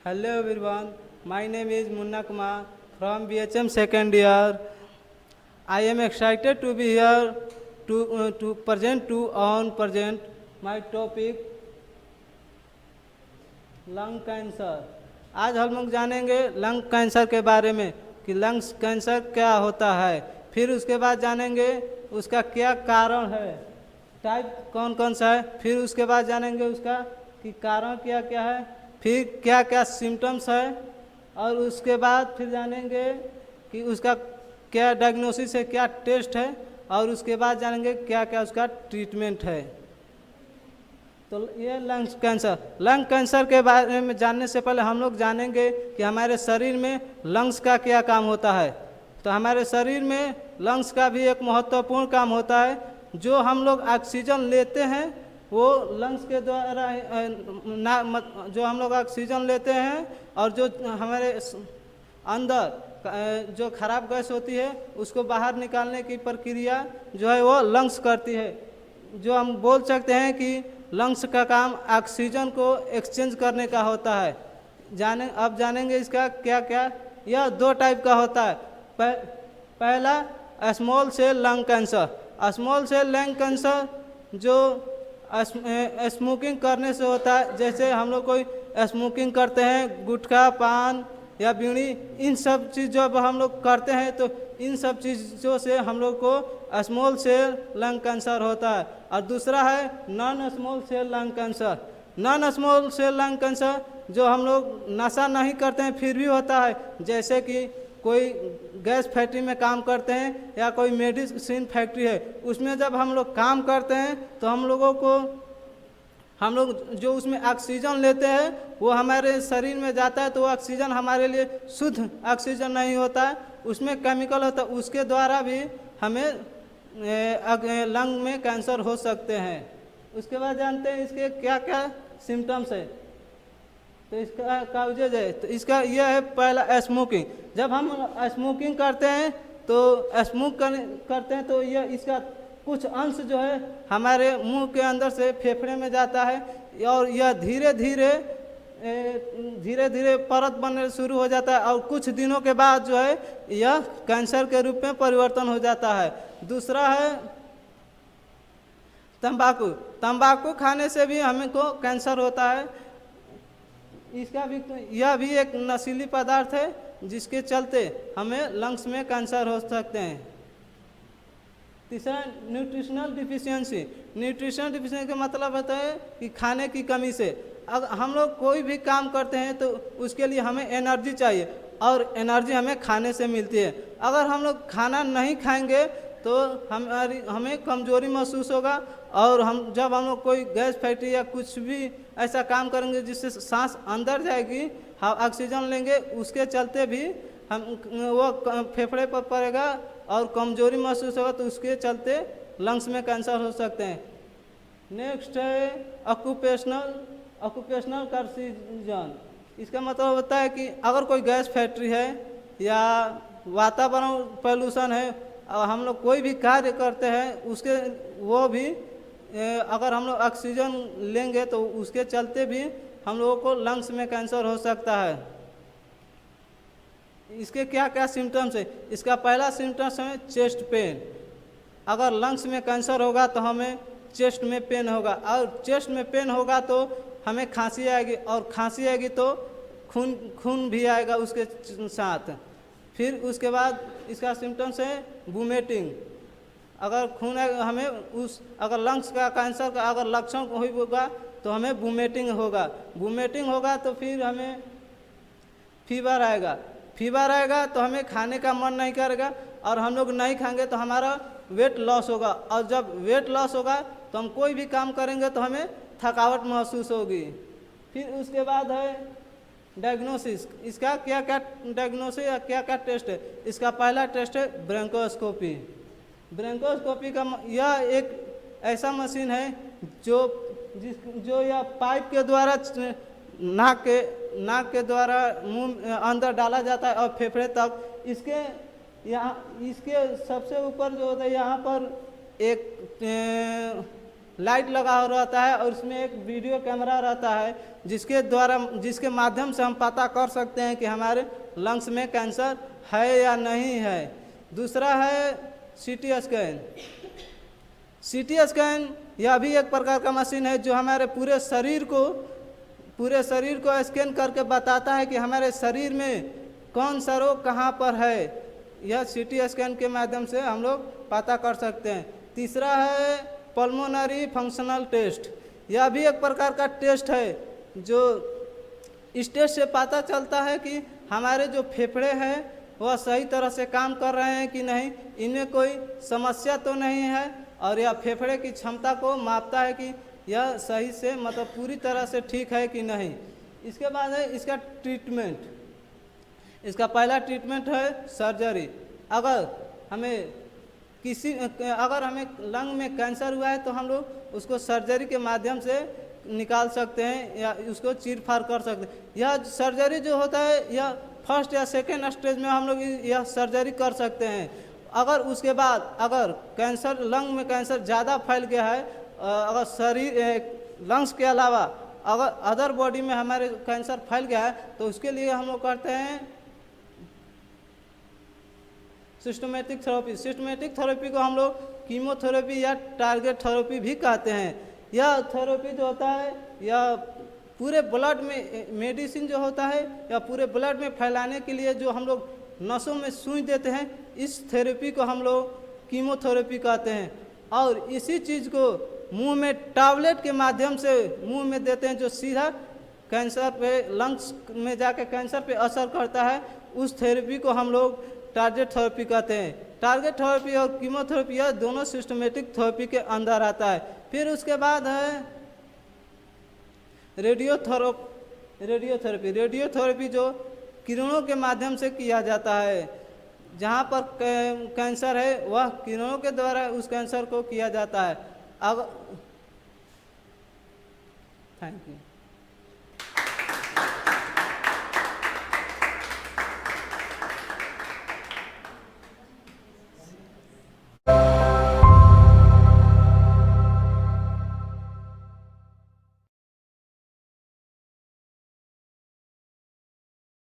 Hello everyone, my name is Munna Kumar from BHM second year. I am excited to be here to present my topic lung cancer. आज हम लोग जानेंगे lung cancer के बारे में कि lung cancer क्या होता है, फिर उसके बाद जानेंगे उसका क्या कारण है, टाइप कौन कौन सा है, फिर उसके बाद जानेंगे उसका कि कारण क्या क्या है, फिर क्या क्या सिम्टम्स है, और उसके बाद फिर जानेंगे कि उसका क्या डायग्नोसिस है, क्या टेस्ट है, और उसके बाद जानेंगे क्या क्या उसका ट्रीटमेंट है। तो ये लंग कैंसर के बारे में जानने से पहले हम लोग जानेंगे कि हमारे शरीर में लंग्स का क्या काम होता है। तो हमारे शरीर में लंग्स का भी एक महत्वपूर्ण काम होता है। जो हम लोग ऑक्सीजन लेते हैं वो लंग्स के द्वारा जो हम लोग ऑक्सीजन लेते हैं, और जो हमारे अंदर जो खराब गैस होती है उसको बाहर निकालने की प्रक्रिया जो है वो लंग्स करती है। जो हम बोल सकते हैं कि लंग्स का काम ऑक्सीजन को एक्सचेंज करने का होता है। अब जानेंगे इसका क्या क्या। यह दो टाइप का होता है। पहला small cell lung cancer. Small cell lung cancer जो स्मोकिंग करने से होता है। जैसे हम लोग कोई स्मोकिंग करते हैं, गुटखा, पान या बीड़ी, इन सब चीज़ जब हम लोग करते हैं तो इन सब चीज़ों से हम लोग को स्मॉल सेल लंग कैंसर होता है। और दूसरा है non small cell lung cancer. Non small cell lung cancer जो हम लोग नशा नहीं करते हैं फिर भी होता है। जैसे कि कोई गैस फैक्ट्री में काम करते हैं या कोई मेडिसिन फैक्ट्री है, उसमें जब हम लोग काम करते हैं तो हम लोग जो उसमें ऑक्सीजन लेते हैं वो हमारे शरीर में जाता है, तो वो ऑक्सीजन हमारे लिए शुद्ध ऑक्सीजन नहीं होता है, उसमें केमिकल होता है। उसके द्वारा भी हमें लंग में कैंसर हो सकते हैं। उसके बाद जानते हैं इसके क्या क्या सिम्टम्स है। तो इसका काउजेज है, तो इसका यह है पहला स्मोकिंग। जब हम स्मोकिंग करते हैं करते हैं तो यह इसका कुछ अंश जो है हमारे मुंह के अंदर से फेफड़े में जाता है, और यह धीरे धीरे परत बनने शुरू हो जाता है, और कुछ दिनों के बाद जो है यह कैंसर के रूप में परिवर्तन हो जाता है। दूसरा है तंबाकू। तंबाकू खाने से भी हमको कैंसर होता है। यह भी एक नशीली पदार्थ है जिसके चलते हमें लंग्स में कैंसर हो सकते हैं। तीसरा न्यूट्रिशनल डिफिशियंसी। न्यूट्रिशनल डिफिशियंसी का मतलब होता है कि खाने की कमी से। अगर हम लोग कोई भी काम करते हैं तो उसके लिए हमें एनर्जी चाहिए, और एनर्जी हमें खाने से मिलती है। अगर हम लोग खाना नहीं खाएंगे तो हमें कमजोरी महसूस होगा, और जब हम लोग कोई गैस फैक्ट्री या कुछ भी ऐसा काम करेंगे जिससे सांस अंदर जाएगी, हम ऑक्सीजन लेंगे, उसके चलते भी वो फेफड़े पर पड़ेगा और कमजोरी महसूस होगा, तो उसके चलते लंग्स में कैंसर हो सकते हैं। नेक्स्ट है ऑक्यूपेशनल कार्सिनोजन। इसका मतलब होता है कि अगर कोई गैस फैक्ट्री है या वातावरण पोल्यूशन है, और हम लोग कोई भी कार्य करते हैं उसके वो भी अगर हम लोग ऑक्सीजन लेंगे तो उसके चलते भी हम लोगों को लंग्स में कैंसर हो सकता है। इसके क्या क्या सिम्टम्स है। इसका पहला सिम्टम्स है चेस्ट पेन। अगर लंग्स में कैंसर होगा तो हमें चेस्ट में पेन होगा, और चेस्ट में पेन होगा तो हमें खांसी आएगी, और खांसी आएगी तो खून भी आएगा उसके साथ। फिर उसके बाद इसका सिम्टम्स है वोमिटिंग। अगर खून हमें अगर लंग्स का कैंसर का अगर लक्षण होगा तो हमें वोमिटिंग होगा तो फिर हमें फीवर आएगा तो हमें खाने का मन नहीं करेगा, और हम लोग नहीं खाएंगे तो हमारा वेट लॉस होगा, और जब वेट लॉस होगा तो हम कोई भी काम करेंगे तो हमें थकावट महसूस होगी। फिर उसके बाद है डायग्नोसिस। इसका क्या क्या डायग्नोसिस या क्या क्या टेस्ट है। इसका पहला टेस्ट है ब्रोंकोस्कोपी। ब्रोंकोस्कोपी का यह एक ऐसा मशीन है जो यह पाइप के द्वारा नाक के द्वारा मुंह अंदर डाला जाता है और फेफड़े तक। इसके सबसे ऊपर जो होता है यहाँ पर एक लाइट लगा हो रहता है और उसमें एक वीडियो कैमरा रहता है जिसके माध्यम से हम पता कर सकते हैं कि हमारे लंग्स में कैंसर है या नहीं है। दूसरा है सीटी स्कैन। सीटी स्कैन यह भी एक प्रकार का मशीन है जो हमारे पूरे शरीर को स्कैन करके बताता है कि हमारे शरीर में कौन सा रोग कहाँ पर है। यह सीटी स्कैन के माध्यम से हम लोग पता कर सकते हैं। तीसरा है पल्मोनरी फंक्शनल टेस्ट। यह भी एक प्रकार का टेस्ट है जो इस टेस्ट से पता चलता है कि हमारे जो फेफड़े हैं वह सही तरह से काम कर रहे हैं कि नहीं, इनमें कोई समस्या तो नहीं है, और यह फेफड़े की क्षमता को मापता है कि यह सही से मतलब पूरी तरह से ठीक है कि नहीं। इसके बाद है इसका ट्रीटमेंट। इसका पहला ट्रीटमेंट है सर्जरी। अगर हमें लंग में कैंसर हुआ है तो हम लोग उसको सर्जरी के माध्यम से निकाल सकते हैं या उसको चीर फाड़ कर सकते हैं। यह सर्जरी जो होता है यह फर्स्ट या सेकेंड स्टेज में हम लोग यह सर्जरी कर सकते हैं। अगर उसके बाद अगर कैंसर लंग में कैंसर ज़्यादा फैल गया है, अगर लंग्स के अलावा अगर अदर बॉडी में हमारे कैंसर फैल गया है तो उसके लिए हम लोग करते हैं सिस्टमेटिक थेरेपी। सिस्टमेटिक थेरेपी को हम लोग कीमोथेरेपी या टारगेट थेरेपी भी कहते हैं। यह थेरेपी जो होता है यह पूरे ब्लड में मेडिसिन जो होता है या पूरे ब्लड में फैलाने के लिए जो हम लोग नसों में सुई देते हैं, इस थेरेपी को हम लोग कीमोथेरेपी कहते हैं। और इसी चीज़ को मुंह में टैबलेट के माध्यम से मुंह में देते हैं जो सीधा कैंसर पे लंग्स में जाके कैंसर पे असर करता है। उस थेरेपी को हम लोग टारगेट थेरेपी कहते हैं। टारगेट थेरेपी और कीमोथेरेपी यह दोनों सिस्टमेटिक थेरेपी के अंदर आता है। फिर उसके बाद है रेडियोथेरेपी। रेडियोथेरेपी जो किरणों के माध्यम से किया जाता है। जहाँ पर कैंसर है वह किरणों के द्वारा उस कैंसर को किया जाता है। अब थैंक यू।